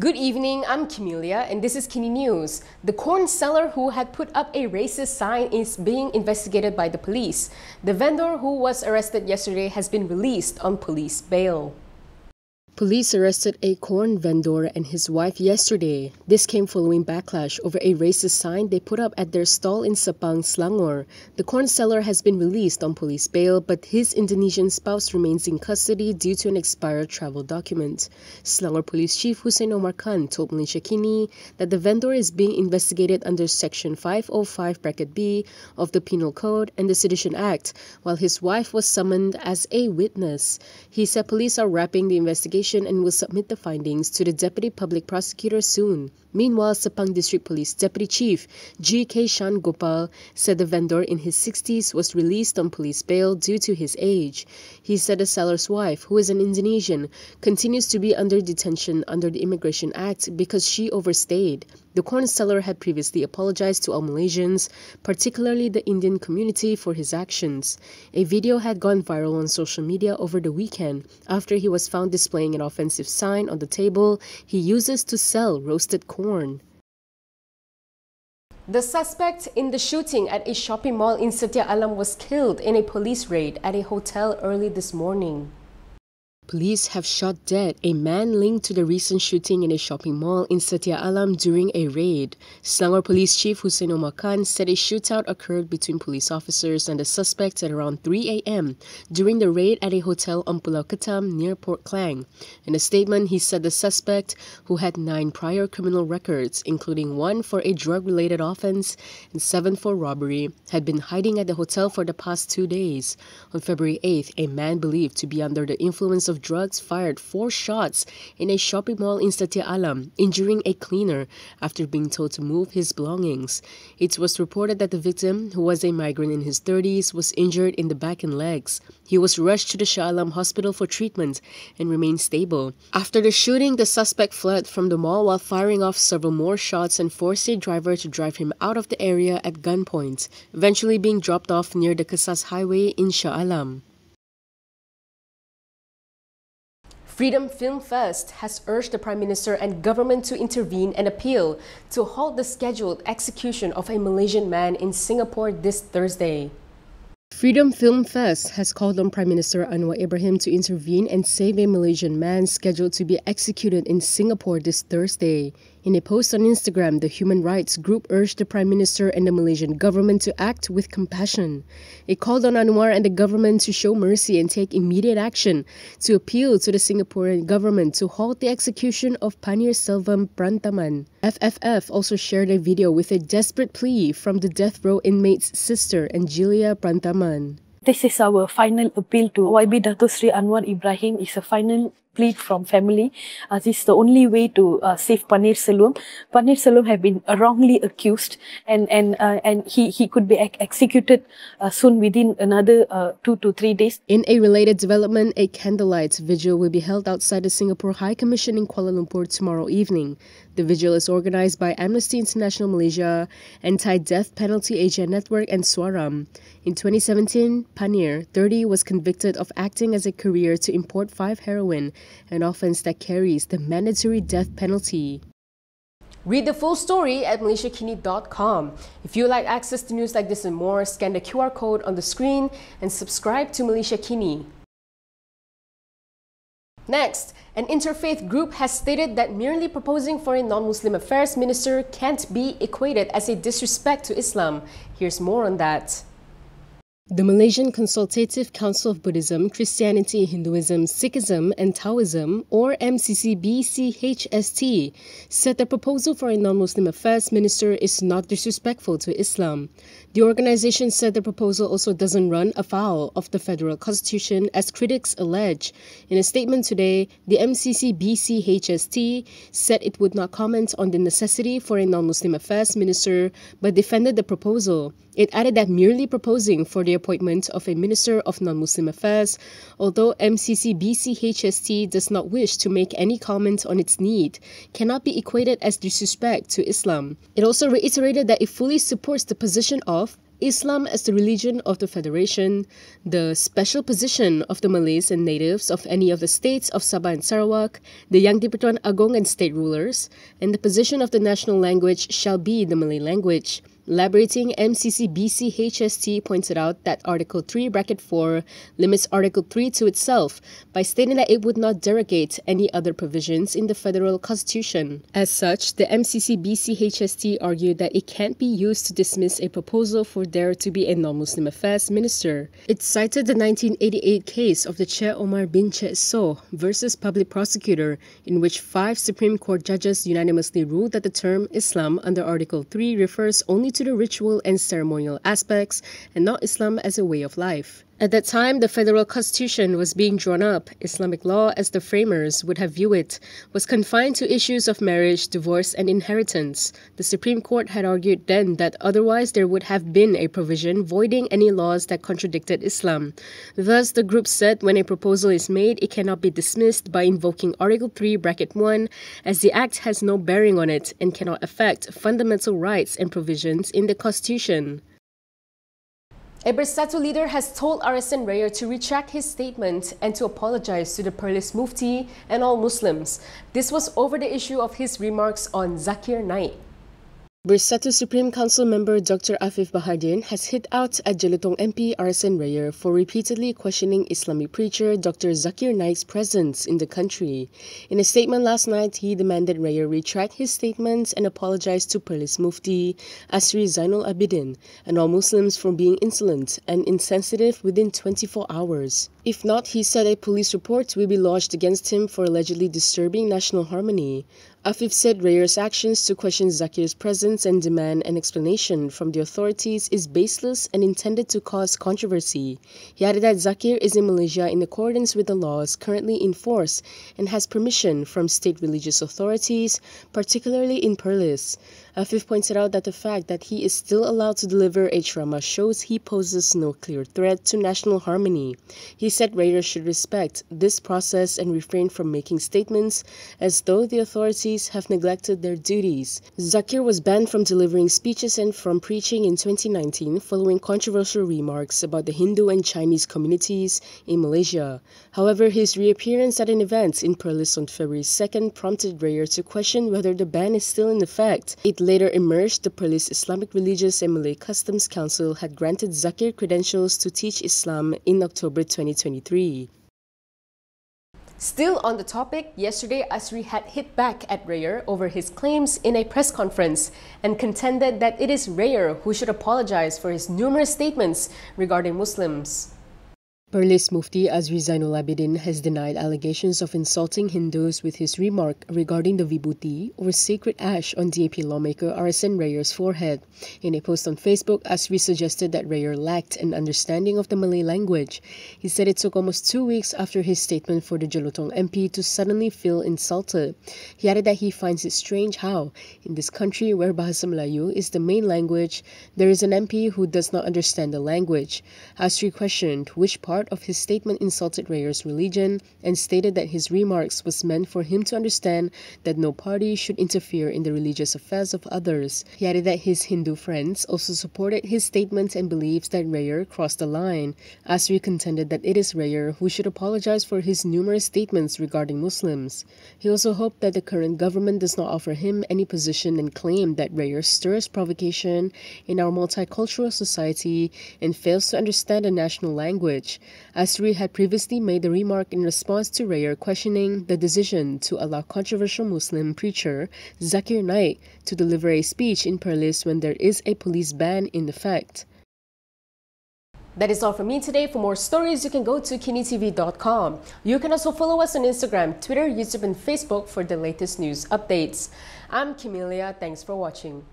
Good evening, I'm Camelia and this is KiniNews. The corn seller who had put up a racist sign is being investigated by the police. The vendor who was arrested yesterday has been released on police bail. Police arrested a corn vendor and his wife yesterday. This came following backlash over a racist sign they put up at their stall in Sepang, Selangor. The corn seller has been released on police bail, but his Indonesian spouse remains in custody due to an expired travel document. Selangor Police Chief Hussein Omar Khan told Malaysia Kini that the vendor is being investigated under Section 505(b) of the Penal Code and the Sedition Act, while his wife was summoned as a witness. He said police are wrapping the investigation and will submit the findings to the Deputy Public Prosecutor soon. Meanwhile, Sepang District Police Deputy Chief G.K. Shan Gopal said the vendor in his 60s was released on police bail due to his age. He said the seller's wife, who is an Indonesian, continues to be under detention under the Immigration Act because she overstayed. The corn seller had previously apologized to all Malaysians, particularly the Indian community, for his actions. A video had gone viral on social media over the weekend after he was found displaying an offensive sign on the table he uses to sell roasted corn. The suspect in the shooting at a shopping mall in Setia Alam was killed in a police raid at a hotel early this morning. Police have shot dead a man linked to the recent shooting in a shopping mall in Setia Alam during a raid. Selangor Police Chief Hussein Omar Khan said a shootout occurred between police officers and the suspects at around 3 a.m. during the raid at a hotel on Pulau Ketam near Port Klang. In a statement, he said the suspect, who had 9 prior criminal records, including 1 for a drug-related offense and 7 for robbery, had been hiding at the hotel for the past 2 days. On February 8th, a man believed to be under the influence of drugs fired 4 shots in a shopping mall in Setia Alam, injuring a cleaner after being told to move his belongings. It was reported that the victim, who was a migrant in his 30s, was injured in the back and legs. He was rushed to the Shah Alam hospital for treatment and remained stable. After the shooting, the suspect fled from the mall while firing off several more shots and forced a driver to drive him out of the area at gunpoint, eventually being dropped off near the Kesas Highway in Shah Alam. FreedomFilmFest has urged the Prime Minister and government to intervene and appeal to halt the scheduled execution of a Malaysian man in Singapore this Thursday. FreedomFilmFest has called on Prime Minister Anwar Ibrahim to intervene and save a Malaysian man scheduled to be executed in Singapore this Thursday. In a post on Instagram, the human rights group urged the Prime Minister and the Malaysian government to act with compassion. It called on Anwar and the government to show mercy and take immediate action to appeal to the Singaporean government to halt the execution of Pannir Selvam Pranthaman. FFF also shared a video with a desperate plea from the death row inmate's sister, Angelia Pranthaman. This is our final appeal to YB Dato Sri Anwar Ibrahim. It's a final plea from family. This is the only way to save Pannir Selvam. Pannir Selvam have been wrongly accused, and he could be executed soon within another 2 to 3 days. In a related development, a candlelight vigil will be held outside the Singapore High Commission in Kuala Lumpur tomorrow evening. The vigil is organized by Amnesty International Malaysia, Anti-Death Penalty Asia Network and Swaram. In 2017, Pannir, 30, was convicted of acting as a courier to import 5 heroin, an offense that carries the mandatory death penalty. Read the full story at MalaysiaKini.com. If you like access to news like this and more, scan the QR code on the screen and subscribe to Malaysia Kini. Next, an interfaith group has stated that merely proposing for a non-Muslim affairs minister can't be equated as a disrespect to Islam. Here's more on that. The Malaysian Consultative Council of Buddhism, Christianity, Hinduism, Sikhism and Taoism, or MCCBCHST, said the proposal for a non-Muslim affairs minister is not disrespectful to Islam. The organization said the proposal also doesn't run afoul of the federal constitution, as critics allege. In a statement today, the MCCBCHST said it would not comment on the necessity for a non-Muslim affairs minister, but defended the proposal. It added that merely proposing for the appointment of a Minister of Non-Muslim Affairs, although MCCBCHST does not wish to make any comment on its need, cannot be equated as disrespect to Islam. It also reiterated that it fully supports the position of Islam as the religion of the Federation, the special position of the Malays and natives of any of the states of Sabah and Sarawak, the Yang di-Pertuan Agong and state rulers, and the position of the national language shall be the Malay language. Elaborating, MCC-BC-HST pointed out that Article 3(4) limits Article 3 to itself by stating that it would not derogate any other provisions in the Federal Constitution. As such, the MCC-BC-HST argued that it can't be used to dismiss a proposal for there to be a non-Muslim affairs minister. It cited the 1988 case of the Che Omar bin Che So versus public prosecutor, in which 5 Supreme Court judges unanimously ruled that the term Islam under Article 3 refers only to the ritual and ceremonial aspects and not Islam as a way of life. At that time, the Federal Constitution was being drawn up. Islamic law, as the framers would have viewed it, was confined to issues of marriage, divorce, and inheritance. The Supreme Court had argued then that otherwise there would have been a provision voiding any laws that contradicted Islam. Thus, the group said when a proposal is made, it cannot be dismissed by invoking Article 3(1), as the Act has no bearing on it and cannot affect fundamental rights and provisions in the Constitution. A Bersatu leader has told RSN Raya to retract his statement and to apologize to the Perlis Mufti and all Muslims. This was over the issue of his remarks on Zakir Naik. Bersatu Supreme Council member Dr. Afif Bahardin has hit out at Jelutong MP RSN Raya for repeatedly questioning Islamic preacher Dr. Zakir Naik's presence in the country. In a statement last night, he demanded Raya retract his statements and apologize to Perlis Mufti, Asri Zainul Abidin, and all Muslims for being insolent and insensitive within 24 hours. If not, he said a police report will be lodged against him for allegedly disturbing national harmony. Afif said Raya's actions to question Zakir's presence and demand an explanation from the authorities is baseless and intended to cause controversy. He added that Zakir is in Malaysia in accordance with the laws currently in force and has permission from state religious authorities, particularly in Perlis. Afif pointed out that the fact that he is still allowed to deliver a ceramah shows he poses no clear threat to national harmony. He said Raya should respect this process and refrain from making statements as though the authorities have neglected their duties. Zakir was banned from delivering speeches and from preaching in 2019 following controversial remarks about the Hindu and Chinese communities in Malaysia. However, his reappearance at an event in Perlis on February 2nd prompted Raya to question whether the ban is still in effect. It later emerged the Perlis Islamic Religious and Malay Customs Council had granted Zakir credentials to teach Islam in October 2023. Still on the topic, yesterday Asri had hit back at Raya over his claims in a press conference and contended that it is Raya who should apologize for his numerous statements regarding Muslims. Perlis Mufti Asri Zainul Abidin has denied allegations of insulting Hindus with his remark regarding the vibhuti or sacred ash on DAP lawmaker RSN Raya's forehead. In a post on Facebook, Asri suggested that Raya lacked an understanding of the Malay language. He said it took almost 2 weeks after his statement for the Jelutong MP to suddenly feel insulted. He added that he finds it strange how, in this country where Bahasa Melayu is the main language, there is an MP who does not understand the language. Asri questioned which part of his statement insulted Raya's religion and stated that his remarks was meant for him to understand that no party should interfere in the religious affairs of others. He added that his Hindu friends also supported his statement and believes that Raya crossed the line. Asri contended that it is Raya who should apologize for his numerous statements regarding Muslims. He also hoped that the current government does not offer him any position and claimed that Raya stirs provocation in our multicultural society and fails to understand the national language. Asri had previously made a remark in response to Raya questioning the decision to allow controversial Muslim preacher Zakir Naik to deliver a speech in Perlis when there is a police ban in effect. That is all from me today. For more stories, you can go to Kinitv.com. You can also follow us on Instagram, Twitter, YouTube, and Facebook for the latest news updates. I'm Camelia. Thanks for watching.